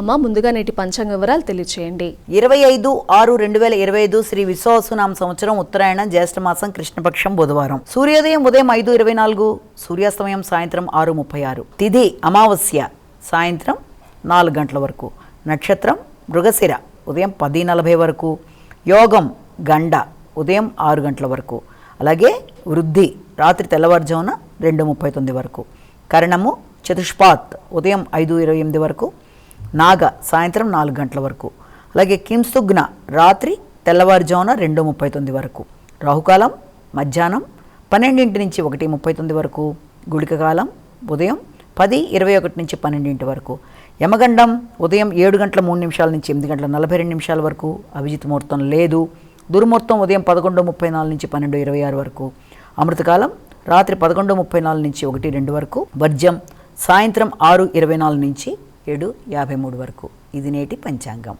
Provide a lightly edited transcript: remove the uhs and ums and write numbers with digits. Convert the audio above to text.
అమ్మ, ముందుగా నేటి పంచాంగ వివరాలు తెలియచేయండి. 25/6/2025 శ్రీ విశ్వావసునామ సంవత్సరం ఉత్తరాయణ జ్యేష్ఠమాసం కృష్ణపక్షం బుధవారం. సూర్యోదయం ఉదయం 5:24, సూర్యాస్తమయం సాయంత్రం 6:36. తిథి అమావాస్య సాయంత్రం 4 గంటల వరకు. నక్షత్రం మృగశిర ఉదయం 10:40 వరకు. యోగం గండ ఉదయం 6 గంటల వరకు. అలాగే వృద్ధి రాత్రి తెల్లవారుజామున 2:39 వరకు. కరణము చతుష్పాత్ ఉదయం 5:28 వరకు. నాగ సాయంత్రం 4 గంటల వరకు. అలాగే కింసుగ్న రాత్రి తెల్లవారుజామున 2:39 వరకు. రాహుకాలం మధ్యాహ్నం 12 నుంచి 1:39 వరకు. గుళిక కాలం ఉదయం 10:21 నుంచి 12 వరకు. యమగండం ఉదయం 7 గంటల 3 నిమిషాల నుంచి 8 గంటల 42 నిమిషాల వరకు. అభిజిత్ ముహూర్తం లేదు. దుర్ముహూర్తం ఉదయం 11:34 నుంచి 12:26 వరకు. అమృతకాలం రాత్రి 11:34 నుంచి 1:02 వరకు. వర్జ్యం సాయంత్రం 6:24 నుంచి 7:53 వరకు. ఇది నేటి పంచాంగం.